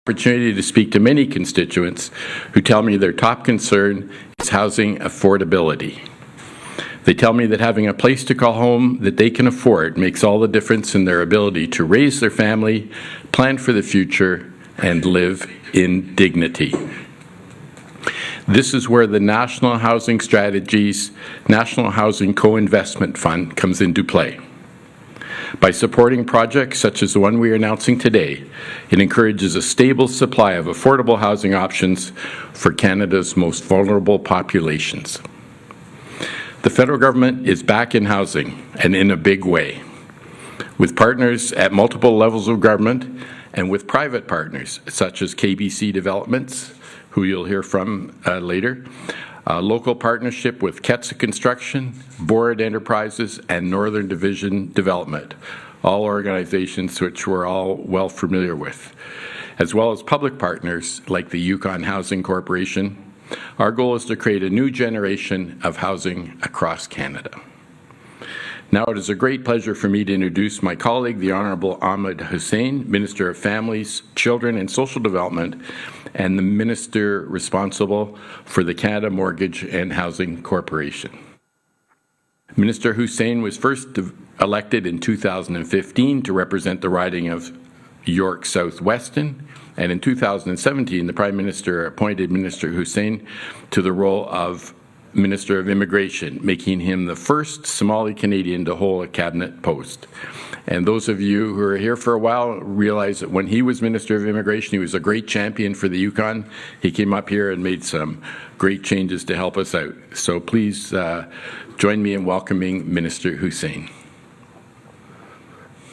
Opportunity to speak to many constituents who tell me their top concern is housing affordability. They tell me that having a place to call home that they can afford makes all the difference in their ability to raise their family, plan for the future, and live in dignity. This is where the National Housing Strategies National Housing Co-Investment Fund comes into play. By supporting projects such as the one we are announcing today, it encourages a stable supply of affordable housing options for Canada's most vulnerable populations. The federal government is back in housing, and in a big way, with partners at multiple levels of government and with private partners such as KBC Developments, who you'll hear from later, a local partnership with Ketsa Construction, Board Enterprises, and Northern Division Development, all organizations which we're all well familiar with, as well as public partners like the Yukon Housing Corporation. Our goal is to create a new generation of housing across Canada. Now it is a great pleasure for me to introduce my colleague, the Honourable Ahmed Hussein, Minister of Families, Children and Social Development, and the Minister responsible for the Canada Mortgage and Housing Corporation. Minister Hussein was first elected in 2015 to represent the riding of York South-Weston, and in 2017 the Prime Minister appointed Minister Hussein to the role of Minister of Immigration, making him the first Somali Canadian to hold a cabinet post. And those of you who are here for a while realize that when he was Minister of Immigration, he was a great champion for the Yukon. He came up here and made some great changes to help us out. So please join me in welcoming Minister Hussein.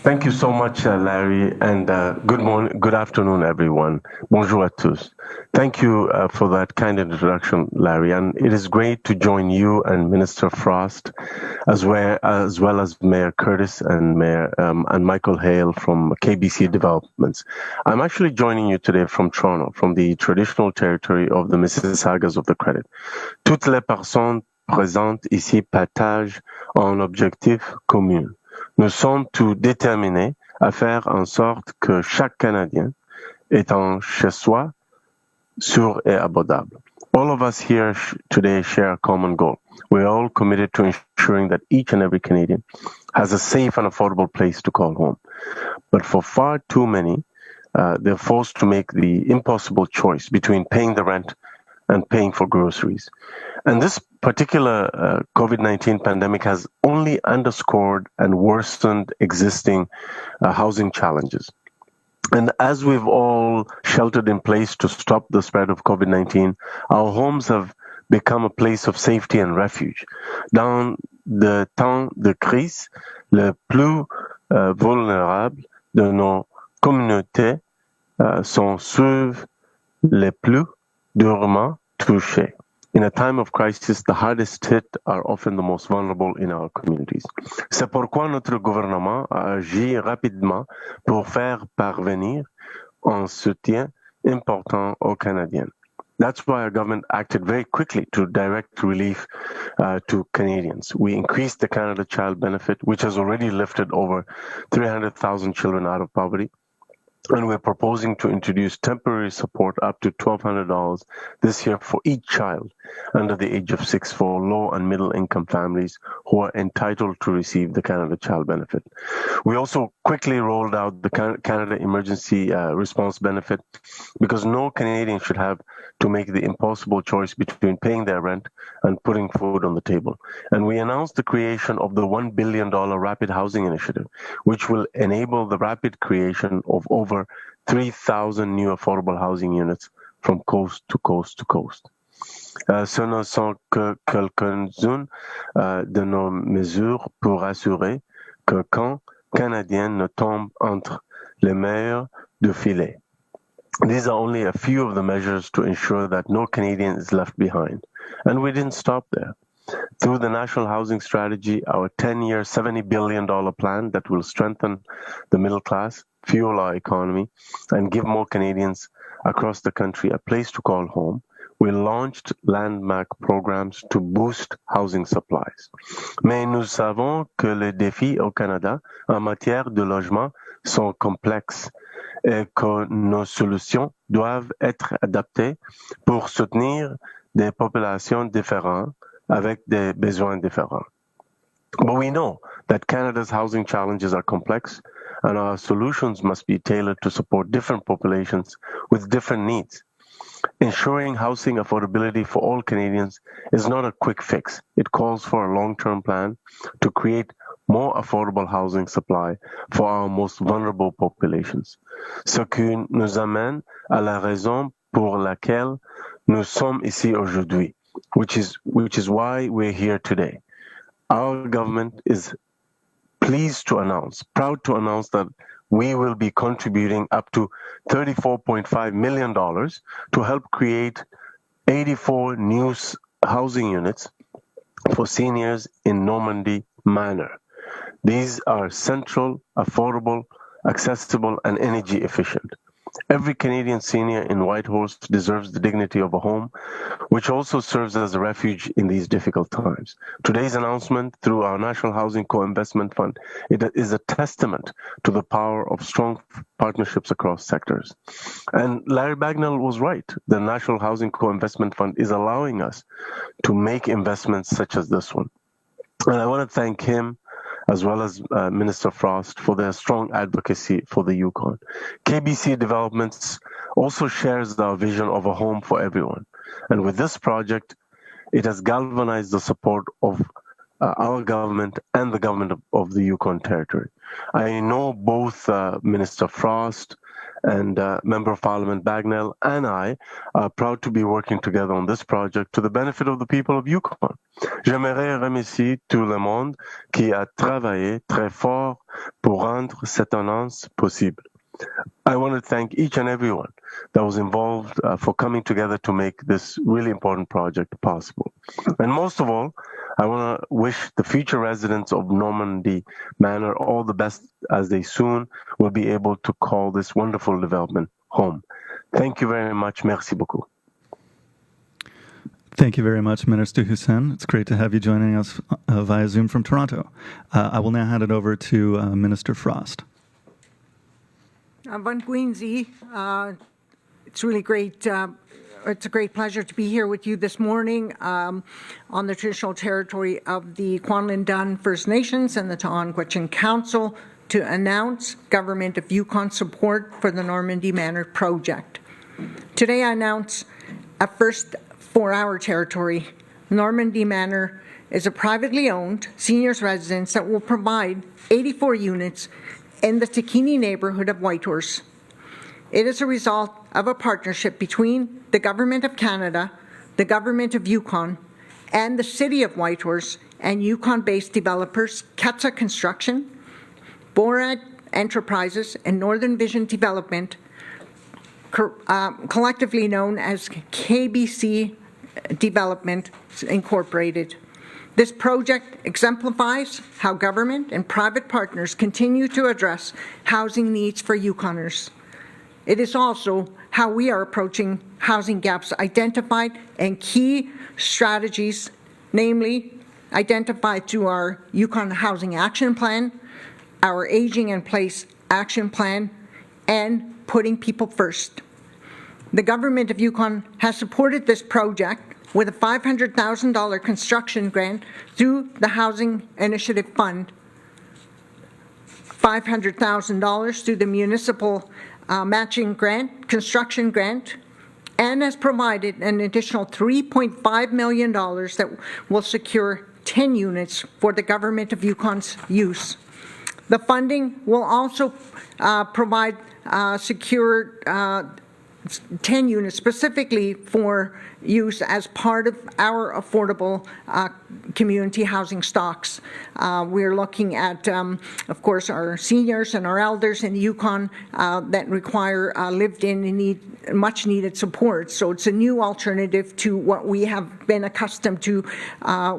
Thank you so much, Larry, and good afternoon, everyone. Bonjour à tous. Thank you for that kind introduction, Larry, and it is great to join you and Minister Frost, as well as Mayor Curtis and and Michael Hale from KBC Developments. I'm actually joining you today from Toronto, from the traditional territory of the Mississaugas of the Credit. Toutes les personnes présentes ici partagent un objectif commun. Nous sommes tous déterminés à faire en sorte que chaque Canadien ait un chez-soi sûr et abordable. All of us here today share a common goal. We're all committed to ensuring that each and every Canadian has a safe and affordable place to call home. But for far too many, they're forced to make the impossible choice between paying the rent and paying for groceries. And this particular COVID-19 pandemic has only underscored and worsened existing housing challenges. And as we've all sheltered in place to stop the spread of COVID-19, our homes have become a place of safety and refuge. Dans le temps de crise, les plus vulnérables de nos communautés sont ceux les plus durement touchés. In a time of crisis, the hardest hit are often the most vulnerable in our communities. C'est pourquoi notre gouvernement a agi rapidement pour faire parvenir un soutien important aux Canadiens. That's why our government acted very quickly to direct relief to Canadians. We increased the Canada Child Benefit, which has already lifted over 300,000 children out of poverty. And we're proposing to introduce temporary support up to $1,200 this year for each child under the age of 6 for low and middle income families who are entitled to receive the Canada Child Benefit. We also quickly rolled out the Canada Emergency Response Benefit because no Canadian should have to make the impossible choice between paying their rent and putting food on the table. And we announced the creation of the $1 billion Rapid Housing Initiative, which will enable the rapid creation of over 3,000 new affordable housing units from coast to coast to coast. Ce ne sont que quelques-unes de nos mesures pour assurer qu'aucun Canadien ne tombe entre les mailles du filet. These are only a few of the measures to ensure that no Canadian is left behind. And we didn't stop there. Through the National Housing Strategy, our 10-year, $70 billion plan that will strengthen the middle class, fuel our economy, and give more Canadians across the country a place to call home, we launched landmark programs to boost housing supplies. Mais nous savons que les défis au Canada en matière de logement sont complexes et que nos solutions doivent être adaptés pour soutenir des populations différentes avec des besoins différents. But we know that Canada's housing challenges are complex, and our solutions must be tailored to support different populations with different needs. Ensuring housing affordability for all Canadians is not a quick fix. It calls for a long-term plan to create more affordable housing supply for our most vulnerable populations. Ce qui nous amène à la raison pour laquelle nous sommes ici aujourd'hui, which is why we're here today. Our government is proud to announce that we will be contributing up to $34.5 million to help create 84 new housing units for seniors in Normandy Manor. These are central, affordable, accessible, and energy efficient. Every Canadian senior in Whitehorse deserves the dignity of a home, which also serves as a refuge in these difficult times. Today's announcement through our National Housing Co-Investment Fund, it is a testament to the power of strong partnerships across sectors. And Larry Bagnall was right. The National Housing Co-Investment Fund is allowing us to make investments such as this one. And I want to thank him as well as Minister Frost for their strong advocacy for the Yukon. KBC Developments also shares our vision of a home for everyone. And with this project, it has galvanized the support of our government and the government of the Yukon Territory. I know both Minister Frost and Member of Parliament Bagnall and I are proud to be working together on this project to the benefit of the people of Yukon. J'aimerais remercier tout le monde qui a travaillé très fort pour rendre cette annonce possible. I want to thank each and everyone that was involved for coming together to make this really important project possible. And most of all, I want to wish the future residents of Normandy Manor all the best as they soon will be able to call this wonderful development home. Thank you very much. Merci beaucoup. Thank you very much, Minister Hussein. It's great to have you joining us via Zoom from Toronto. I will now hand it over to Minister Frost. Van Quincy, it's really great. It's a great pleasure to be here with you this morning on the traditional territory of the Kwanlin First Nations and the Ta'an Council to announce Government of Yukon support for the Normandy Manor project. Today I announce a first for our territory. Normandy Manor is a privately owned seniors residence that will provide 84 units in the Takini neighbourhood of Whitehorse. It is a result of a partnership between the Government of Canada, the Government of Yukon, and the City of Whitehorse and Yukon-based developers Ketsa Construction, Borad Enterprises, and Northern Vision Development, collectively known as KBC Development Incorporated. This project exemplifies how government and private partners continue to address housing needs for Yukoners. It is also how we are approaching housing gaps identified and key strategies, namely identified through our Yukon Housing Action Plan, our Aging in Place Action Plan, and putting people first. The Government of Yukon has supported this project with a $500,000 construction grant through the Housing Initiative Fund, $500,000 through the Municipal Matching Grant, Construction Grant, and has provided an additional $3.5 million that will secure 10 units for the Government of Yukon's use. The funding will also provide secure 10 units specifically for use as part of our affordable community housing stocks. We're looking at, of course, our seniors and our elders in the Yukon that require lived-in and need much-needed support. So it's a new alternative to what we have been accustomed to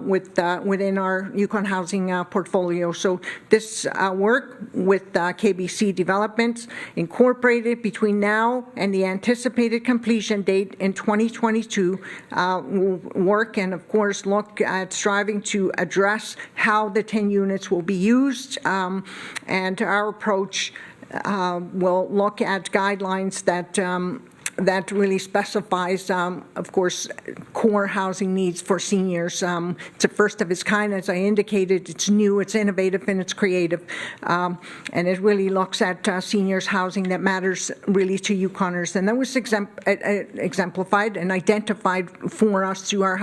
within our Yukon housing portfolio. So this work with KBC Developments Incorporated between now and the anticipated completion date in 2022 will work and, of course, look at striving to address how the 10 units will be used, and our approach will look at guidelines that that really specifies, of course, core housing needs for seniors. It's a first of its kind, as I indicated. It's new, it's innovative, and it's creative. And it really looks at seniors' housing that matters really to Yukoners. And that was exemplified and identified for us through our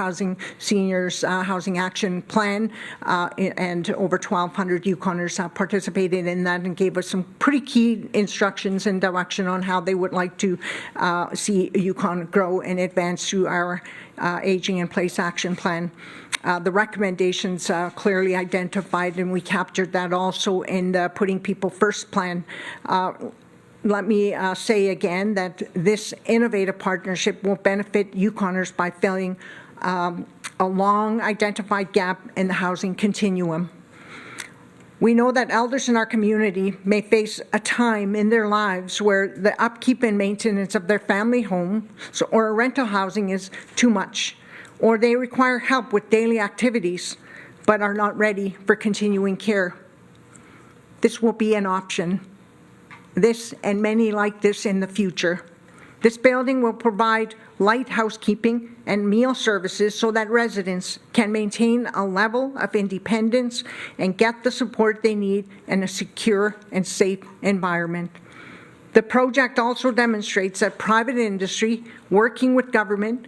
seniors housing action plan. And over 1,200 Yukoners participated in that and gave us some pretty key instructions and direction on how they would like to see Yukon grow and advance through our Aging in Place action plan. The recommendations clearly identified, and we captured that also in the Putting People First plan. Let me say again that this innovative partnership will benefit Yukoners by filling a long identified gap in the housing continuum. We know that elders in our community may face a time in their lives where the upkeep and maintenance of their family home or rental housing is too much, or they require help with daily activities but are not ready for continuing care. This will be an option. This and many like this in the future. This building will provide light housekeeping and meal services so that residents can maintain a level of independence and get the support they need in a secure and safe environment. The project also demonstrates that private industry, working with government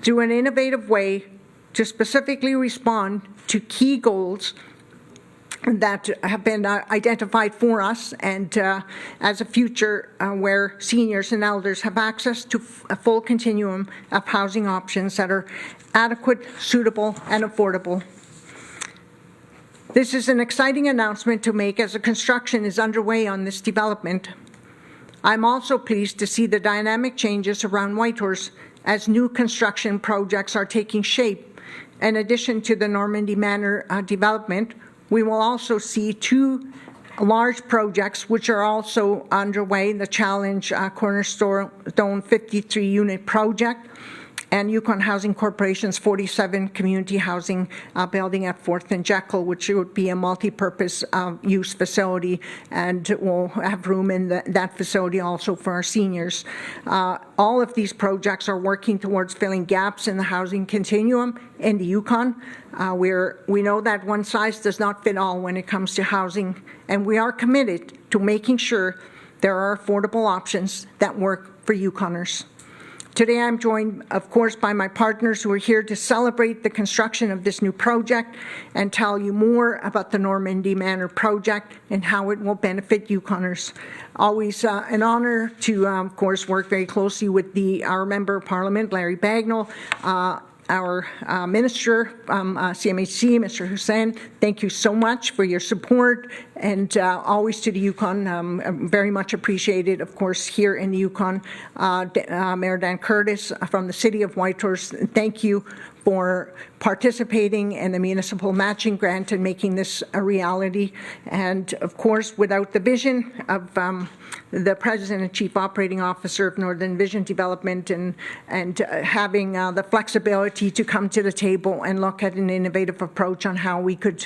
through an innovative way to specifically respond to key goals that have been identified for us, and as a future where seniors and elders have access to a full continuum of housing options that are adequate, suitable, and affordable. This is an exciting announcement to make as the construction is underway on this development. I'm also pleased to see the dynamic changes around Whitehorse as new construction projects are taking shape. In addition to the Normandy Manor development, we will also see two large projects which are also underway, the Challenge Cornerstone 53-unit project and Yukon Housing Corporation's 47 community housing building at 4th and Jekyll, which would be a multi-purpose use facility, and we'll have room in that facility also for our seniors. All of these projects are working towards filling gaps in the housing continuum in the Yukon. We know that one size does not fit all when it comes to housing, and we are committed to making sure there are affordable options that work for Yukoners. Today I'm joined, of course, by my partners who are here to celebrate the construction of this new project and tell you more about the Normandy Manor project and how it will benefit Yukoners. Always an honor to, of course, work very closely with our Member of Parliament, Larry Bagnall, our Minister from CMHC, Mr. Hussein. Thank you so much for your support, and always to the Yukon, very much appreciated, of course, here in the Yukon. Mayor Dan Curtis from the City of Whitehorse, thank you for participating in the municipal matching grant and making this a reality. And of course, without the vision of the President and Chief Operating Officer of Northern Vision Development and having the flexibility to come to the table and look at an innovative approach on how we could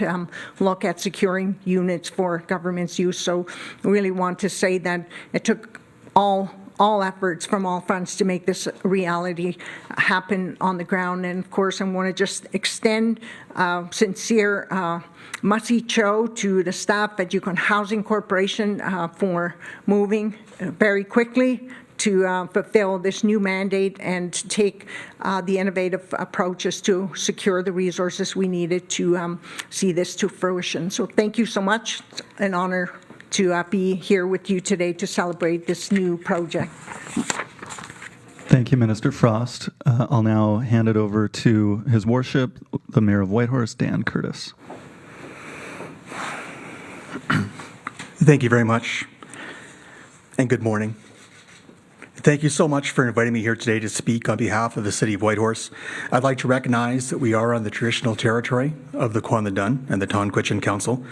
look at securing units for government's use. So I really want to say that it took all efforts from all fronts to make this reality happen on the ground. And of course, I want to just extend sincere Masi Cho to the staff at Yukon Housing Corporation for moving very quickly to fulfill this new mandate and take the innovative approaches to secure the resources we needed to see this to fruition. So thank you so much. It's an honor to be here with you today to celebrate this new project. Thank you, Minister Frost. I'll now hand it over to His Worship, the Mayor of Whitehorse, Dan Curtis. Thank you very much, and good morning. Thank you so much for inviting me here today to speak on behalf of the City of Whitehorse. I'd like to recognize that we are on the traditional territory of the Kwanadun and the Tonquitchin Council,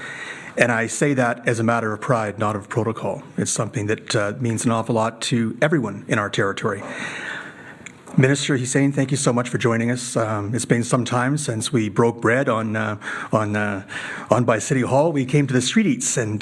and I say that as a matter of pride, not of protocol. It's something that means an awful lot to everyone in our territory. Minister Hussein, thank you so much for joining us. It's been some time since we broke bread on by City Hall. We came to the street eats, and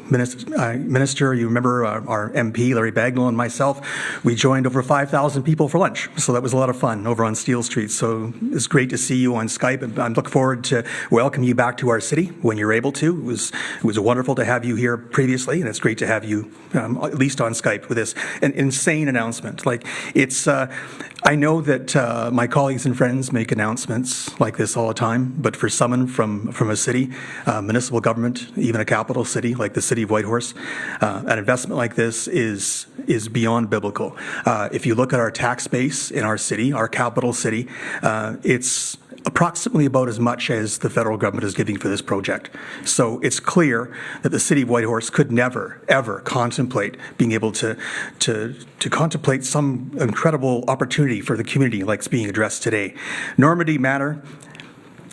Minister, you remember our MP, Larry Bagnall, and myself, we joined over 5,000 people for lunch. So that was a lot of fun over on Steele Street. So it's great to see you on Skype. And I look forward to welcoming you back to our city when you're able to. It was wonderful to have you here previously, and it's great to have you at least on Skype with this an insane announcement. Like it's, I know that my colleagues and friends make announcements like this all the time, but for someone from a city, municipal government, even a capital city like the City of Whitehorse, an investment like this is beyond biblical. If you look at our tax base in our city, our capital city, it's approximately about as much as the federal government is giving for this project. So it's clear that the City of Whitehorse could never, ever contemplate being able to contemplate some incredible opportunity for the community like it's being addressed today. Normandy Manor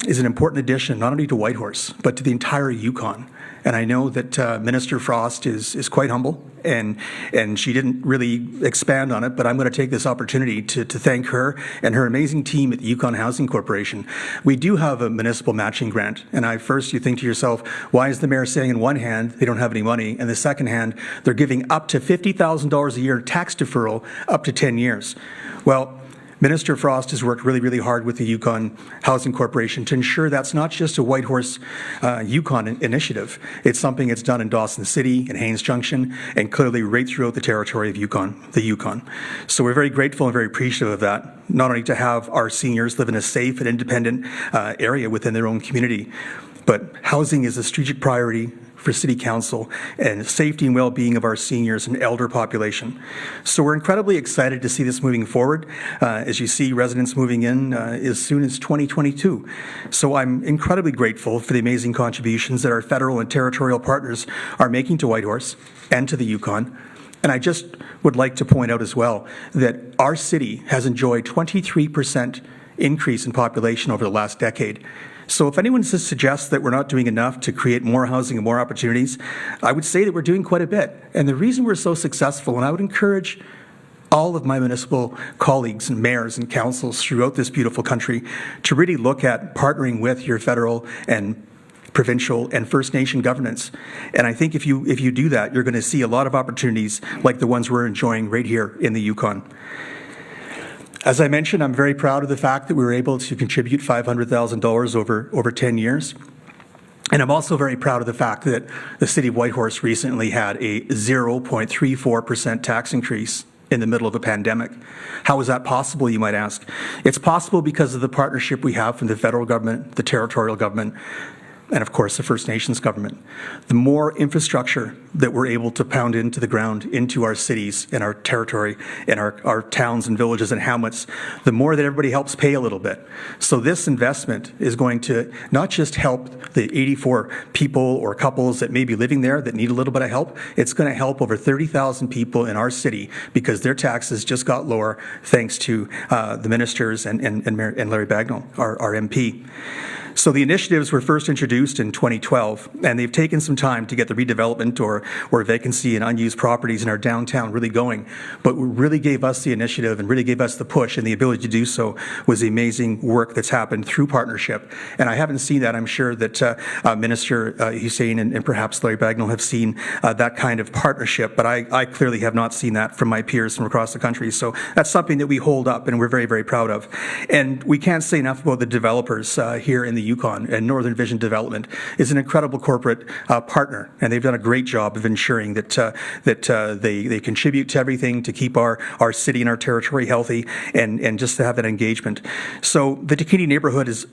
is an important addition not only to Whitehorse, but to the entire Yukon. And I know that Minister Frost is quite humble, and she didn't really expand on it, but I'm going to take this opportunity to thank her and her amazing team at the Yukon Housing Corporation. We do have a municipal matching grant, and you think to yourself, why is the mayor saying in one hand they don't have any money, and the second hand they're giving up to $50,000 a year tax deferral up to 10 years? Well, Minister Frost has worked really, really hard with the Yukon Housing Corporation to ensure that's not just a Whitehorse Yukon initiative. It's something that's done in Dawson City, in Haines Junction, and clearly right throughout the territory of the Yukon. So we're very grateful and very appreciative of that, not only to have our seniors live in a safe and independent area within their own community, but housing is a strategic priority for City Council and safety and well-being of our seniors and elder population. So we're incredibly excited to see this moving forward. As you see, residents moving in as soon as 2022. So I'm incredibly grateful for the amazing contributions that our federal and territorial partners are making to Whitehorse and to the Yukon. And I just would like to point out as well that our city has enjoyed 23% increase in population over the last decade. So if anyone suggests that we're not doing enough to create more housing and more opportunities, I would say that we're doing quite a bit. And the reason we're so successful, and I would encourage all of my municipal colleagues and mayors and councils throughout this beautiful country to really look at partnering with your federal and provincial and First Nation governments. And I think if you do that, you're going to see a lot of opportunities like the ones we're enjoying right here in the Yukon. As I mentioned, I'm very proud of the fact that we were able to contribute $500,000 over 10 years. And I'm also very proud of the fact that the City of Whitehorse recently had a 0.34% tax increase in the middle of a pandemic. How is that possible, you might ask? It's possible because of the partnership we have from the federal government, the territorial government, and of course the First Nations government. The more infrastructure that we're able to pound into the ground, into our cities and our territory and our towns and villages and hamlets, the more that everybody helps pay a little bit. So this investment is going to not just help the 84 people or couples that may be living there that need a little bit of help, it's going to help over 30,000 people in our city because their taxes just got lower thanks to the ministers and Larry Bagnall, our MP. So the initiatives were first introduced in 2012, and they've taken some time to get the redevelopment or vacancy and unused properties in our downtown really going. But what really gave us the initiative and really gave us the push and the ability to do so was the amazing work that's happened through partnership. And I haven't seen that. I'm sure that Minister Hussein and perhaps Larry Bagnall have seen that kind of partnership, but I clearly have not seen that from my peers from across the country. So that's something that we hold up and we're very, very proud of. And we can't say enough about the developers here in the Yukon, and Northern Vision Development is an incredible corporate partner, and they've done a great job of ensuring that they contribute to everything to keep our city and our territory healthy, and just to have that engagement. So the Takini neighborhood is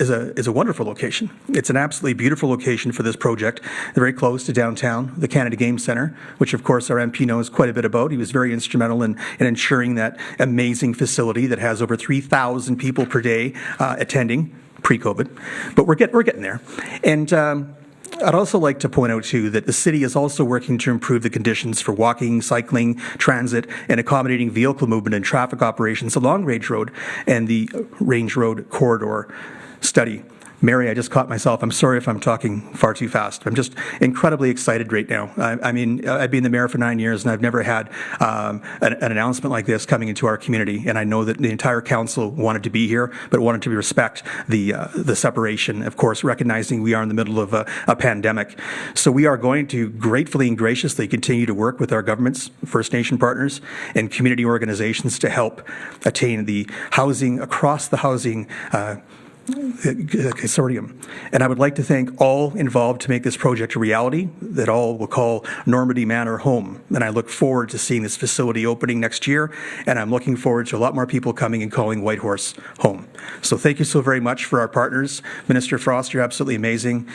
a wonderful location. It's an absolutely beautiful location for this project. They're very close to downtown, the Canada Game Centre, which of course our MP knows quite a bit about. He was very instrumental in ensuring that amazing facility that has over 3,000 people per day attending pre-COVID, but we're getting there. And I'd also like to point out, too, that the city is also working to improve the conditions for walking, cycling, transit, and accommodating vehicle movement and traffic operations along Range Road and the Range Road corridor study. Mary, I just caught myself. I'm sorry if I'm talking far too fast. I'm just incredibly excited right now. I mean, I've been the mayor for 9 years, and I've never had an announcement like this coming into our community. And I know that the entire council wanted to be here, but wanted to respect the separation, of course, recognizing we are in the middle of a pandemic. So we are going to gratefully and graciously continue to work with our governments, First Nation partners, and community organizations to help attain the housing across the housing consortium. And I would like to thank all involved to make this project a reality that all will call Normandy Manor home. And I look forward to seeing this facility opening next year, and I'm looking forward to a lot more people coming and calling Whitehorse home. So thank you so very much for our partners. Minister Frost, you're absolutely amazing.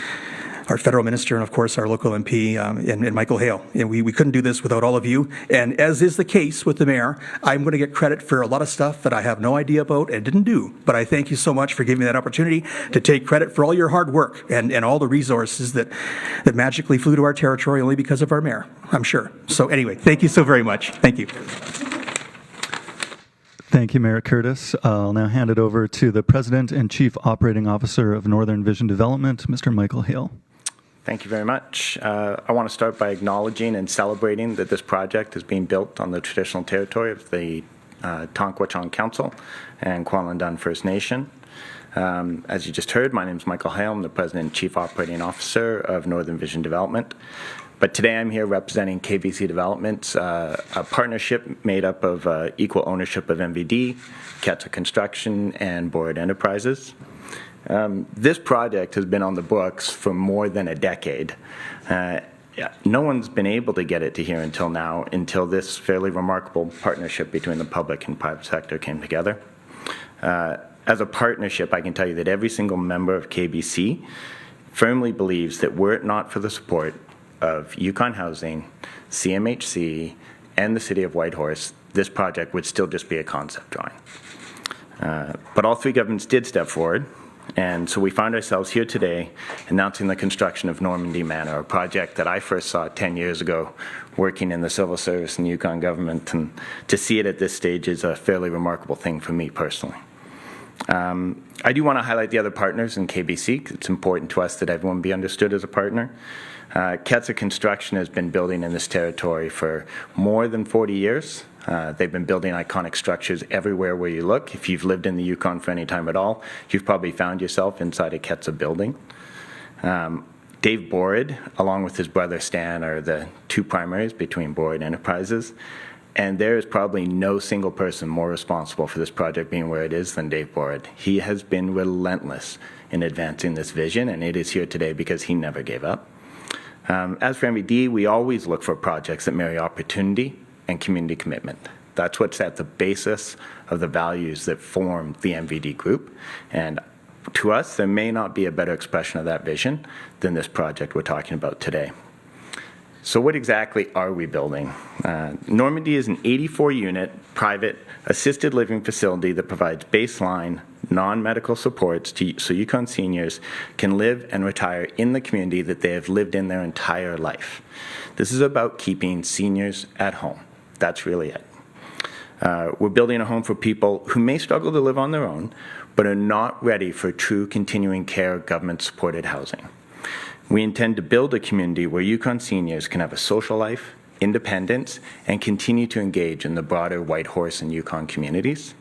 Our federal minister, and of course our local MP, and Michael Hale. And we couldn't do this without all of you. And as is the case with the mayor, I'm going to get credit for a lot of stuff that I have no idea about and didn't do. But I thank you so much for giving me that opportunity to take credit for all your hard work and all the resources that magically flew to our territory only because of our mayor, I'm sure. So anyway, thank you so very much. Thank you. Thank you, Mayor Curtis. I'll now hand it over to the President and Chief Operating Officer of Northern Vision Development, Mr. Michael Hale. Thank you very much. I want to start by acknowledging and celebrating that this project is being built on the traditional territory of the Tonquachon Council and Kwalendon First Nation. As you just heard, my name is Michael Hale. I'm the President and Chief Operating Officer of Northern Vision Development. But today I'm here representing KBC Developments, a partnership made up of equal ownership of MVD, Ketsa Construction, and Board Enterprises. This project has been on the books for more than a decade. No one's been able to get it to here until now, until this fairly remarkable partnership between the public and private sector came together. As a partnership, I can tell you that every single member of KBC firmly believes that were it not for the support of Yukon Housing, CMHC, and the City of Whitehorse, this project would still just be a concept drawing. But all three governments did step forward. And so we find ourselves here today announcing the construction of Normandy Manor, a project that I first saw 10 years ago working in the civil service and Yukon government. And to see it at this stage is a fairly remarkable thing for me personally. I do want to highlight the other partners in KBC, because it's important to us that everyone be understood as a partner. Ketsa Construction has been building in this territory for more than 40 years. They've been building iconic structures everywhere where you look. If you've lived in the Yukon for any time at all, you've probably found yourself inside a Ketsa building. Dave Borid, along with his brother Stan, are the two primaries between Borid Enterprises. And there is probably no single person more responsible for this project being where it is than Dave Borid. He has been relentless in advancing this vision, and it is here today because he never gave up. As for MVD, we always look for projects that marry opportunity and community commitment. That's what's at the basis of the values that form the MVD group. And to us, there may not be a better expression of that vision than this project we're talking about today. So what exactly are we building? Normandy is an 84-unit private assisted living facility that provides baseline non-medical supports so Yukon seniors can live and retire in the community that they have lived in their entire life. This is about keeping seniors at home. That's really it. We're building a home for people who may struggle to live on their own, but are not ready for true continuing care government-supported housing. We intend to build a community where Yukon seniors can have a social life, independence, and continue to engage in the broader Whitehorse and Yukon communities.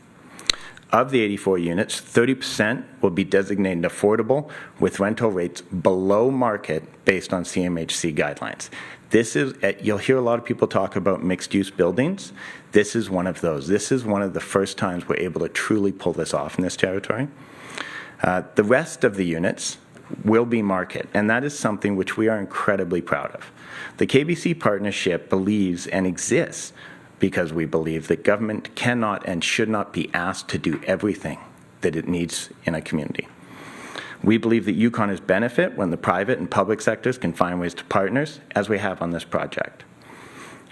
Of the 84 units, 30% will be designated affordable with rental rates below market based on CMHC guidelines. This is, you'll hear a lot of people talk about mixed-use buildings. This is one of those. This is one of the first times we're able to truly pull this off in this territory. The rest of the units will be market, and that is something which we are incredibly proud of. The KBC partnership believes and exists because we believe that government cannot and should not be asked to do everything that it needs in a community. We believe that Yukon is benefit when the private and public sectors can find ways to partners, as we have on this project.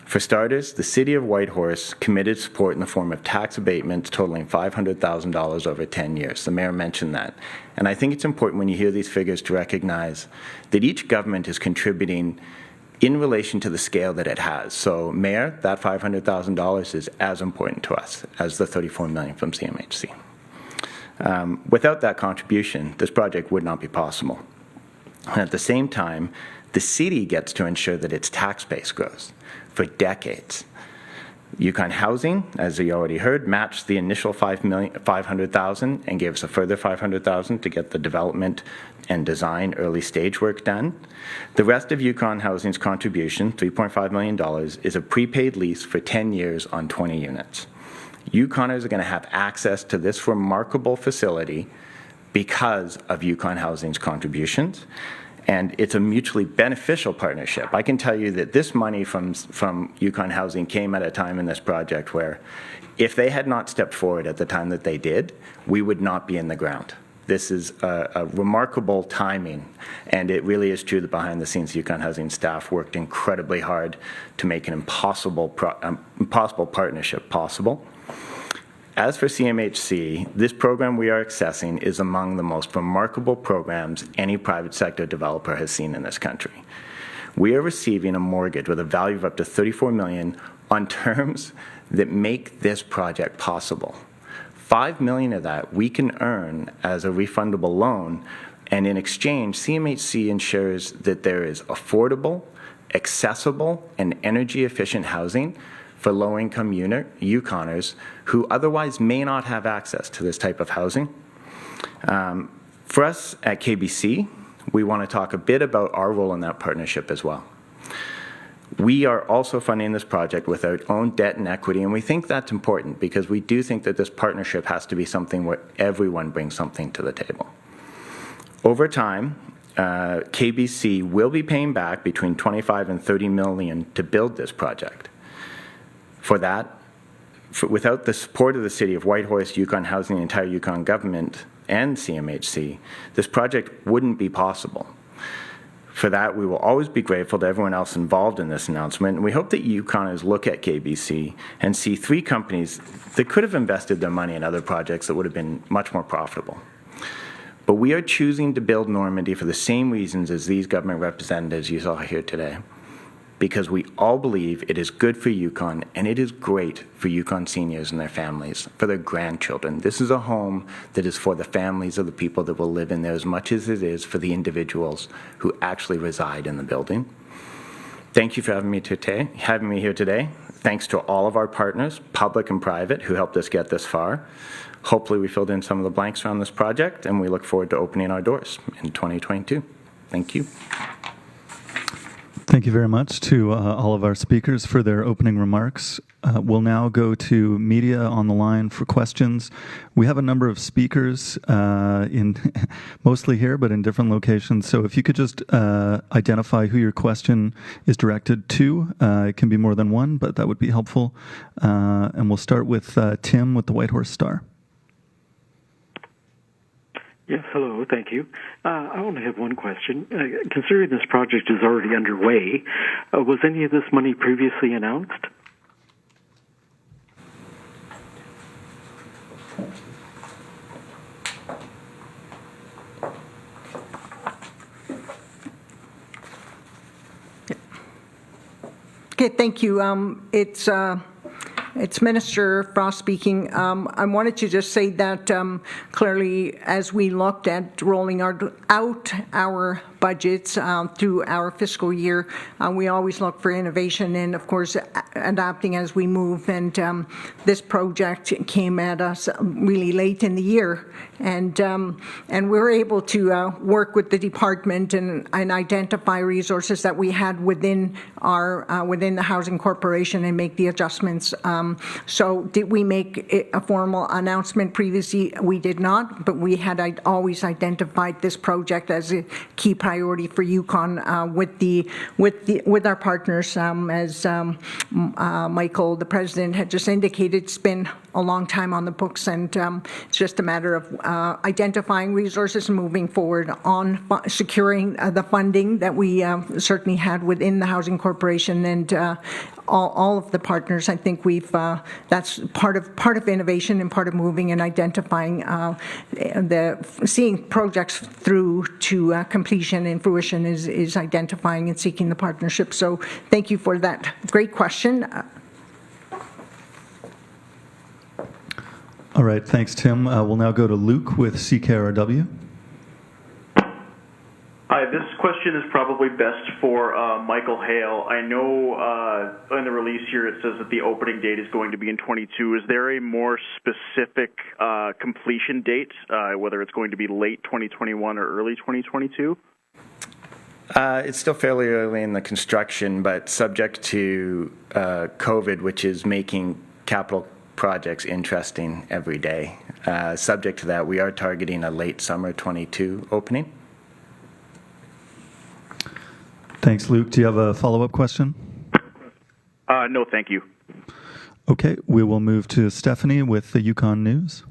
For starters, the City of Whitehorse committed support in the form of tax abatements totaling $500,000 over 10 years. The mayor mentioned that. And I think it's important when you hear these figures to recognize that each government is contributing in relation to the scale that it has. So, Mayor, that $500,000 is as important to us as the $34 million from CMHC. Without that contribution, this project would not be possible. And at the same time, the city gets to ensure that its tax base grows for decades. Yukon Housing, as you already heard, matched the initial $500,000 and gave us a further $500,000 to get the development and design early stage work done. The rest of Yukon Housing's contribution, $3.5 million, is a prepaid lease for 10 years on 20 units. Yukoners are going to have access to this remarkable facility because of Yukon Housing's contributions. And it's a mutually beneficial partnership. I can tell you that this money from Yukon Housing came at a time in this project where if they had not stepped forward at the time that they did, we would not be in the ground. This is a remarkable timing, and it really is true that behind the scenes, Yukon Housing staff worked incredibly hard to make an impossible partnership possible. As for CMHC, this program we are accessing is among the most remarkable programs any private sector developer has seen in this country. We are receiving a mortgage with a value of up to $34 million on terms that make this project possible. $5 million of that we can earn as a refundable loan, and in exchange, CMHC ensures that there is affordable, accessible, and energy-efficient housing for low-income Yukoners who otherwise may not have access to this type of housing. For us at KBC, we want to talk a bit about our role in that partnership as well. We are also funding this project with our own debt and equity, and we think that's important because we do think that this partnership has to be something where everyone brings something to the table. Over time, KBC will be paying back between $25 and $30 million to build this project. For that, without the support of the City of Whitehorse, Yukon Housing, the entire Yukon government, and CMHC, this project wouldn't be possible. For that, we will always be grateful to everyone else involved in this announcement, and we hope that Yukoners look at KBC and see three companies that could have invested their money in other projects that would have been much more profitable. But we are choosing to build Normandy for the same reasons as these government representatives you saw here today, because we all believe it is good for Yukon and it is great for Yukon seniors and their families, for their grandchildren. This is a home that is for the families of the people that will live in there as much as it is for the individuals who actually reside in the building. Thank you for having me here today. Thanks to all of our partners, public and private, who helped us get this far. Hopefully we filled in some of the blanks around this project, and we look forward to opening our doors in 2022. Thank you. Thank you very much to all of our speakers for their opening remarks. We'll now go to media on the line for questions. We have a number of speakers in mostly here, but in different locations. So if you could just identify who your question is directed to. It can be more than one, but that would be helpful. And we'll start with Tim with the Whitehorse Star. Yes, hello, thank you. I only have one question. Considering this project is already underway, was any of this money previously announced? Okay, thank you. It's Minister Frost speaking. I wanted to just say that clearly, as we looked at rolling out our budgets through our fiscal year, we always look for innovation and, of course, adapting as we move. And this project came at us really late in the year, and we were able to work with the department and identify resources that we had within the Housing Corporation and make the adjustments. So did we make a formal announcement previously? We did not, but we had always identified this project as a key priority for Yukon with our partners. As Michael, the president, had just indicated, it's been a long time on the books, and it's just a matter of identifying resources and moving forward on securing the funding that we certainly had within the Housing Corporation and all of the partners. I think that's part of innovation and part of moving and identifying seeing projects through to completion and fruition is identifying and seeking the partnership. So thank you for that great question. All right, thanks, Tim. We'll now go to Luke with CKRW. Hi, this question is probably best for Michael Hale. I know in the release here it says that the opening date is going to be in 22. Is there a more specific completion date, whether it's going to be late 2021 or early 2022? It's still fairly early in the construction, but subject to COVID, which is making capital projects interesting every day. Subject to that, we are targeting a late summer 22 opening. Thanks, Luke. Do you have a follow-up question? No, thank you. Okay, we will move to Stephanie with the Yukon News.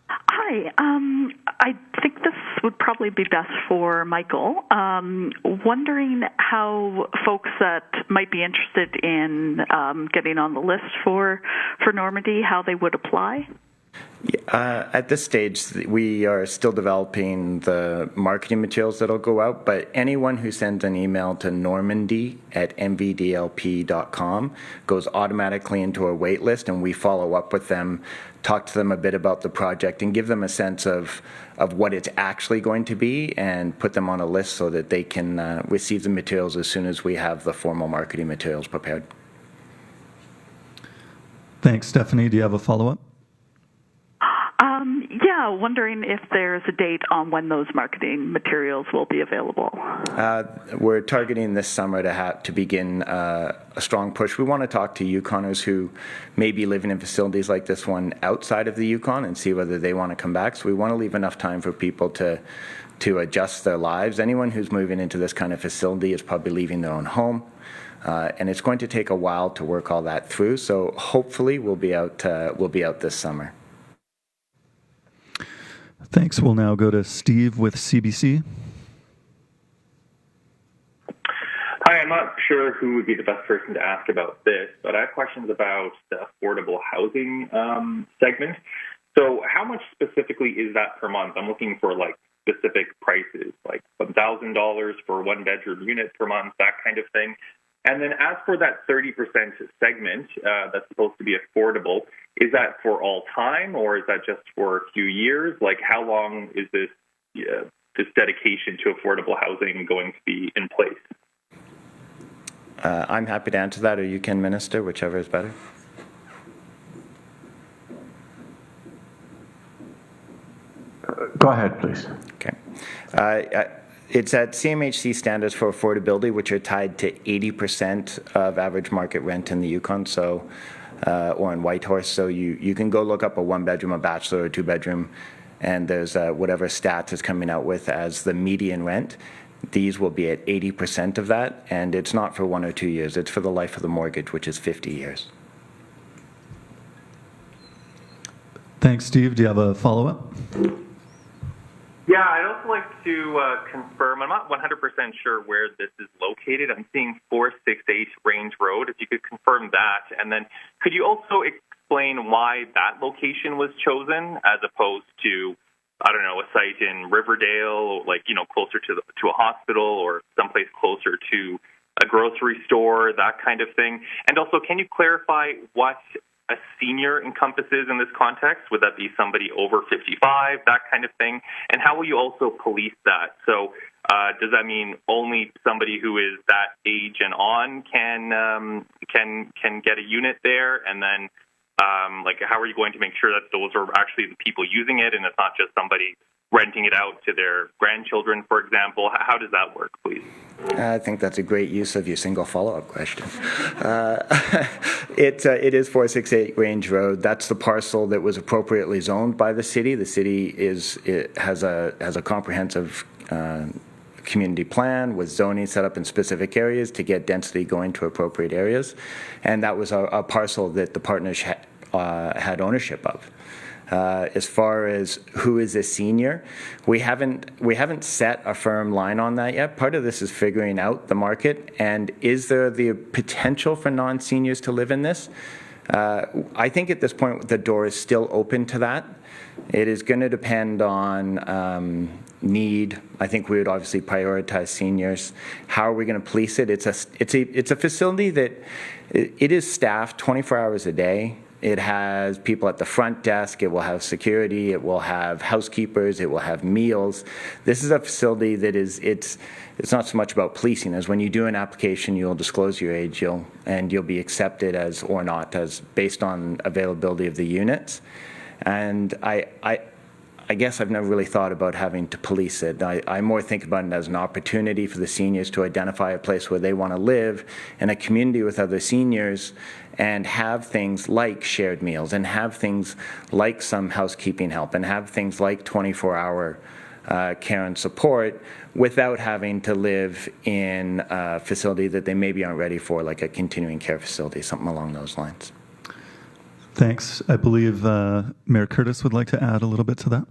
Hi. I think this would probably be best for Michael. Wondering how folks that might be interested in getting on the list for Normandy, how they would apply. At this stage, we are still developing the marketing materials that'll go out, but anyone who sends an email to normandy@mvdlp.com goes automatically into a wait list, and we follow up with them, talk to them a bit about the project, and give them a sense of what it's actually going to be, and put them on a list so that they can receive the materials as soon as we have the formal marketing materials prepared. Thanks, Stephanie. Do you have a follow-up? Yeah, wondering if there's a date on when those marketing materials will be available. We're targeting this summer to begin a strong push. We want to talk to Yukoners who may be living in facilities like this one outside of the Yukon and see whether they want to come back. So we want to leave enough time for people to adjust their lives. Anyone who's moving into this kind of facility is probably leaving their own home. And it's going to take a while to work all that through. So hopefully we'll be out this summer. Thanks. We'll now go to Steve with CBC. Hi, I'm not sure who would be the best person to ask about this, but I have questions about the affordable housing segment. So how much specifically is that per month? I'm looking for like specific prices, like $1,000 for a one-bedroom unit per month, that kind of thing. And then as for that 30% segment that's supposed to be affordable, is that for all time or is that just for a few years? Like how long is this dedication to affordable housing going to be in place? I'm happy to answer that, or you can, Minister, whichever is better. Go ahead, please. Okay. It's at CMHC standards for affordability, which are tied to 80% of average market rent in the Yukon, so or in Whitehorse. So you can go look up a one-bedroom, a bachelor, or a two-bedroom, and there's whatever stats is coming out with as the median rent. These will be at 80% of that, and it's not for 1 or 2 years. It's for the life of the mortgage, which is 50 years. Thanks, Steve. Do you have a follow-up? Yeah, I'd also like to confirm, I'm not 100% sure where this is located. I'm seeing 468 Range Road, if you could confirm that. And then could you also explain why that location was chosen as opposed to, I don't know, a site in Riverdale, like, you know, closer to a hospital or someplace closer to a grocery store, that kind of thing? And also, can you clarify what a senior encompasses in this context? Would that be somebody over 55, that kind of thing? And how will you also police that? So does that mean only somebody who is that age and on can get a unit there? And then like how are you going to make sure that those are actually the people using it and it's not just somebody renting it out to their grandchildren, for example? How does that work, please? I think that's a great use of your single follow-up question. It is 468 Range Road. That's the parcel that was appropriately zoned by the city. The city has a comprehensive community plan with zoning set up in specific areas to get density going to appropriate areas, and that was a parcel that the partners had ownership of. As far as who is a senior, we haven't set a firm line on that yet. Part of this is figuring out the market and is there the potential for non-seniors to live in this? I think at this point the door is still open to that. It is going to depend on need. I think we would obviously prioritize seniors. How are we going to police it? It's a facility that it is staffed 24 hours a day. It has people at the front desk. It will have security. It will have housekeepers. It will have meals. This is a facility that it's not so much about policing as when you do an application, you'll disclose your age, you'll be accepted as or not as based on availability of the units. And I guess I've never really thought about having to police it. I more think about it as an opportunity for the seniors to identify a place where they want to live in a community with other seniors and have things like shared meals and have things like some housekeeping help and have things like 24-hour care and support without having to live in a facility that they maybe aren't ready for, like a continuing care facility, something along those lines. Thanks. I believe Mayor Curtis would like to add a little bit to that.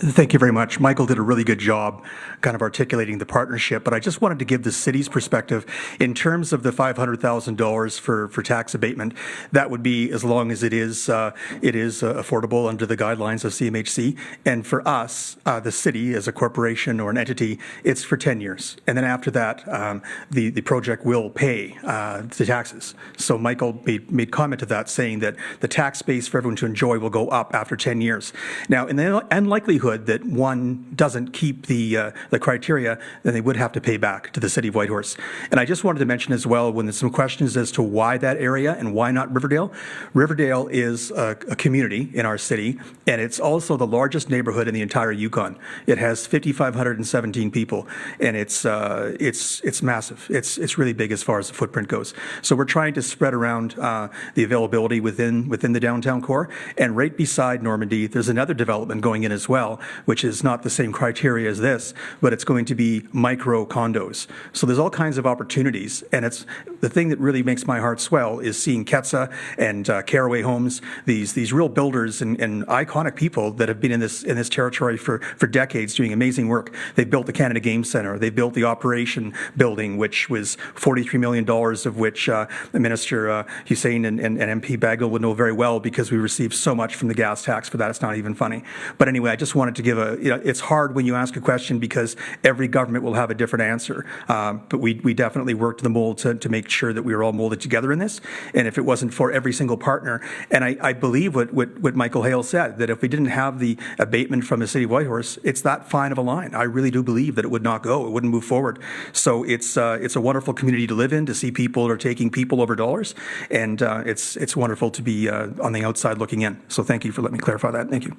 Thank you very much. Michael did a really good job kind of articulating the partnership, but I just wanted to give the city's perspective in terms of the $500,000 for tax abatement. That would be as long as it is affordable under the guidelines of CMHC. And for us, the city as a corporation or an entity, it's for 10 years. And then after that, the project will pay the taxes. So Michael made comment to that, saying that the tax base for everyone to enjoy will go up after 10 years. Now, in the unlikelihood that one doesn't keep the criteria, then they would have to pay back to the City of Whitehorse. And I just wanted to mention as well, when there's some questions as to why that area and why not Riverdale. Riverdale is a community in our city, and it's also the largest neighborhood in the entire Yukon. It has 5,517 people, and it's massive. It's really big as far as the footprint goes. So we're trying to spread around the availability within the downtown core. And right beside Normandy, there's another development going in as well, which is not the same criteria as this, but it's going to be micro condos. So there's all kinds of opportunities, and it's the thing that really makes my heart swell is seeing Ketsa and Caraway Homes, these real builders and iconic people that have been in this territory for decades doing amazing work. They built the Canada Game Centre. They built the Operation building, which was $43 million, of which Minister Hussein and MP Bagel would know very well because we received so much from the gas tax for that. It's not even funny. But anyway, I just wanted to give it's hard when you ask a question because every government will have a different answer. But we definitely worked the mold to make sure that we were all molded together in this. And if it wasn't for every single partner, and I believe what Michael Hale said, that if we didn't have the abatement from the City of Whitehorse, it's that fine of a line. I really do believe that it would not go. It wouldn't move forward. So it's a wonderful community to live in, to see people are taking people over dollars. And it's wonderful to be on the outside looking in. So thank you for letting me clarify that. Thank you.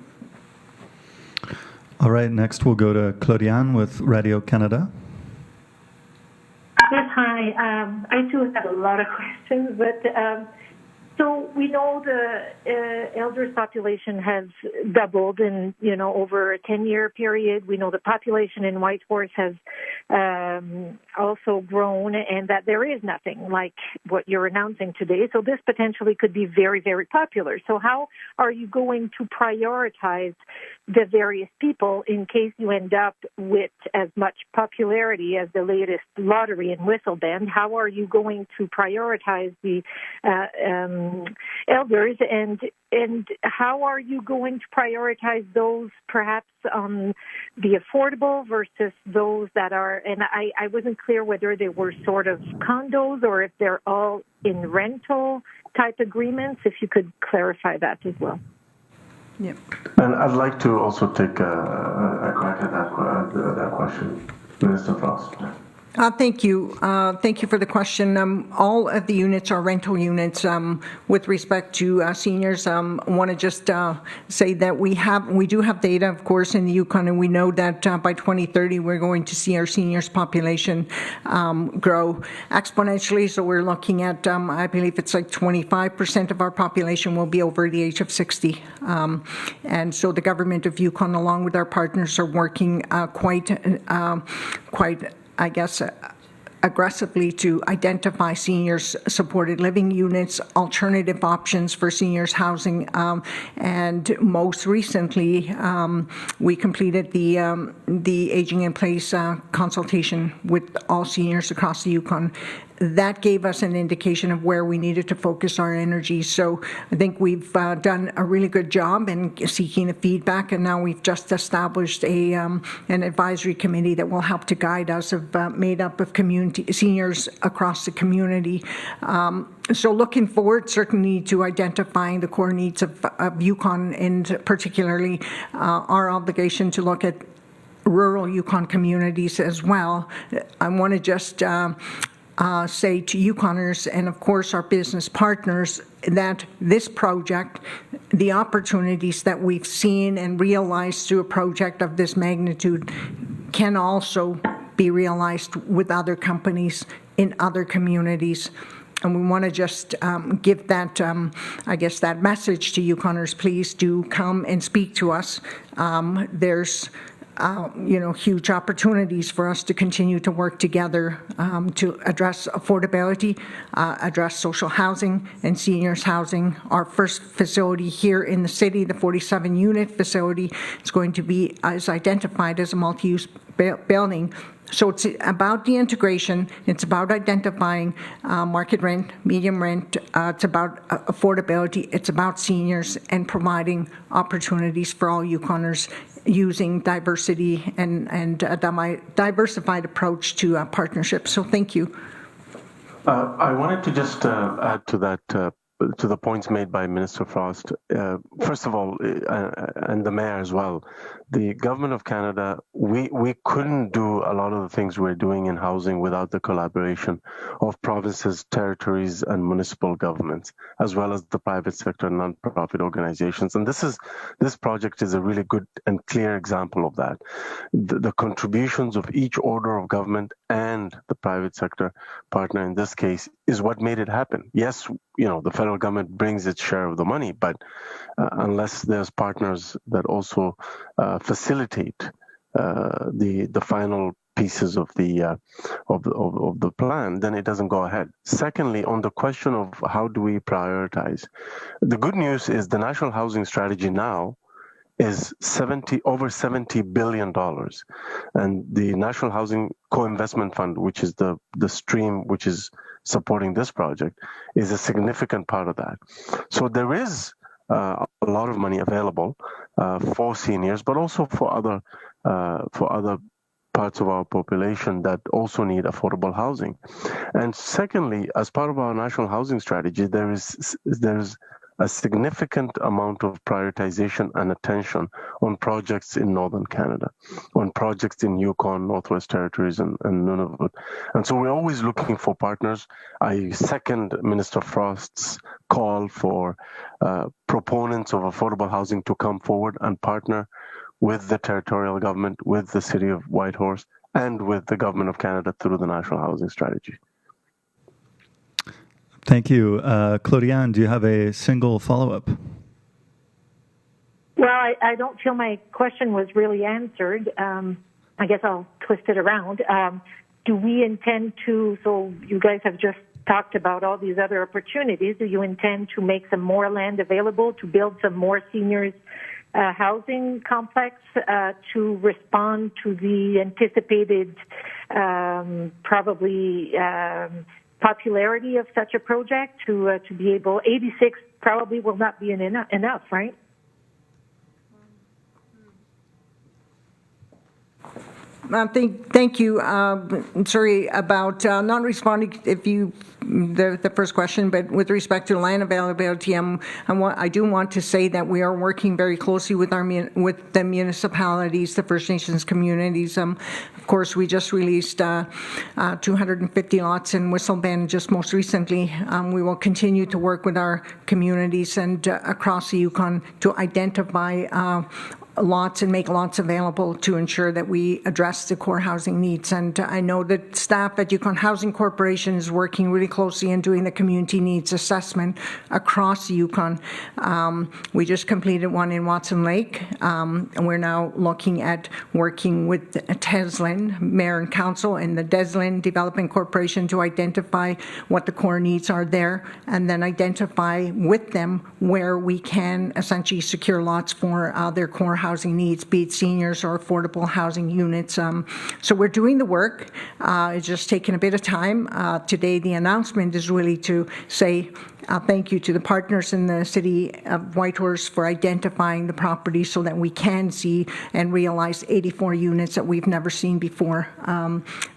All right, next we'll go to Claudiane with Radio Canada. Yes, hi. I too have a lot of questions, but so we know the elders population has doubled in, over a 10-year period. We know the population in Whitehorse has also grown, and that there is nothing like what you're announcing today. So this potentially could be very, very popular. So how are you going to prioritize the various people in case you end up with as much popularity as the latest lottery in Whistle Bend? How are you going to prioritize the elders, and how are you going to prioritize those perhaps on the affordable versus those that are, and I wasn't clear whether they were sort of condos or if they're all in rental type agreements, if you could clarify that as well. Yep. And I'd like to also take a crack at that question. Minister Frost. Thank you. Thank you for the question. All of the units are rental units. With respect to seniors, I want to just say that we do have data, of course, in the Yukon, and we know that by 2030 we're going to see our seniors population grow exponentially. So we're looking at, I believe it's like 25% of our population will be over the age of 60. And so the government of Yukon, along with our partners, are working quite I guess, aggressively to identify seniors supported living units, alternative options for seniors housing, and most recently we completed the aging in place consultation with all seniors across the Yukon. that gave us an indication of where we needed to focus our energy. So I think we've done a really good job in seeking the feedback, and now we've just established an advisory committee that will help to guide us, made up of community seniors across the community. So looking forward certainly to identifying the core needs of Yukon, and particularly our obligation to look at rural Yukon communities as well. I want to just say to Yukoners and of course our business partners that this project, the opportunities that we've seen and realized through a project of this magnitude can also be realized with other companies in other communities. And we want to just give that, I guess, that message to Yukoners. Please do come and speak to us. There's huge opportunities for us to continue to work together to address affordability, address social housing and seniors housing. Our first facility here in the city, the 47-unit facility, is going to be identified as a multi-use building. So it's about the integration, it's about identifying market rent, medium rent, it's about affordability, it's about seniors and providing opportunities for all Yukoners using diversity and a diversified approach to partnerships. So thank you. I wanted to just add to that, to the points made by Minister Frost. First of all, and the Mayor as well, the Government of Canada, we couldn't do a lot of the things we're doing in housing without the collaboration of provinces, territories, and municipal governments, as well as the private sector and non-profit organizations. And this project is a really good and clear example of that. The contributions of each order of government and the private sector partner in this case is what made it happen. Yes, the federal government brings its share of the money, but unless there's partners that also facilitate the final pieces of the plan, then it doesn't go ahead. Secondly, on the question of how do we prioritize, the good news is the National Housing Strategy now is over $70 billion. And the National Housing Co-Investment Fund, which is the stream which is supporting this project, is a significant part of that. So there is a lot of money available for seniors, but also for other parts of our population that also need affordable housing. And secondly, as part of our National Housing Strategy, there's a significant amount of prioritization and attention on projects in Northern Canada, on projects in Yukon, Northwest Territories, and Nunavut. And so we're always looking for partners. I second Minister Frost's call for proponents of affordable housing to come forward and partner with the territorial government, with the City of Whitehorse, and with the Government of Canada through the National Housing Strategy. Thank you. Claudiane, do you have a single follow-up? Well, I don't feel my question was really answered. I guess I'll twist it around. Do we intend to, so you guys have just talked about all these other opportunities, do you intend to make some more land available, to build some more seniors housing complex to respond to the anticipated probably popularity of such a project to be able, 86 probably will not be enough, right? Thank you. Sorry about not responding if you the first question, but with respect to land availability, I do want to say that we are working very closely with the municipalities, the First Nations communities. Of course, we just released 250 lots in Whistle Bend just most recently. We will continue to work with our communities and across the Yukon to identify lots and make lots available to ensure that we address the core housing needs. And I know that staff at Yukon Housing Corporation is working really closely in doing the community needs assessment across the Yukon. We just completed one in Watson Lake, and we're now looking at working with Teslin, Mayor and Council, and the Deslin Development Corporation to identify what the core needs are there, and then identify with them where we can essentially secure lots for their core housing housing needs, be it seniors or affordable housing units. So we're doing the work. It's just taken a bit of time. Today, the announcement is really to say thank you to the partners in the City of Whitehorse for identifying the property so that we can see and realize 84 units that we've never seen before.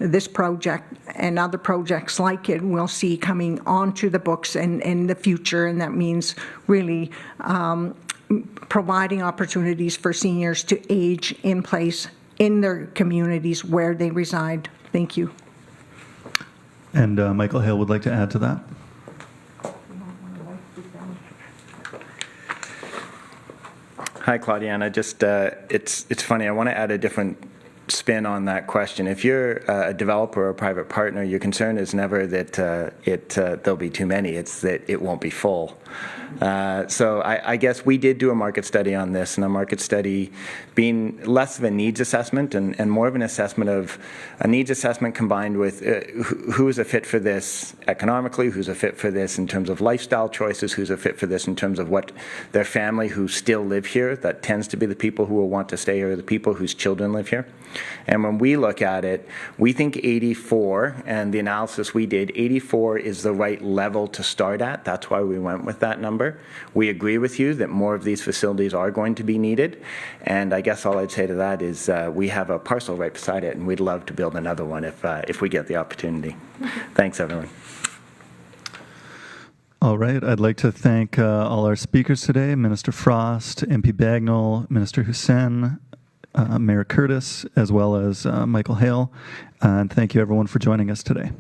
This project and other projects like it we'll see coming onto the books in the future, and that means really providing opportunities for seniors to age in place in their communities where they reside. Thank you. And Michael Hale would like to add to that. Hi, Claudiana. Just it's funny. I want to add a different spin on that question. If you're a developer or a private partner, your concern is never that there'll be too many. It's that it won't be full. So I guess we did do a market study on this, and a market study being less of a needs assessment and more of an assessment of a needs assessment combined with who is a fit for this economically, who's a fit for this in terms of lifestyle choices, who's a fit for this in terms of what their family who still live here, that tends to be the people who will want to stay here, the people whose children live here. And when we look at it, we think 84, and the analysis we did, 84 is the right level to start at. That's why we went with that number. We agree with you that more of these facilities are going to be needed. And I guess all I'd say to that is we have a parcel right beside it, and we'd love to build another one if we get the opportunity. Thanks, everyone. All right. I'd like to thank all our speakers today, Minister Frost, MP Bagnall, Minister Hussain, Mayor Curtis, as well as Michael Hale. And thank you, everyone, for joining us today.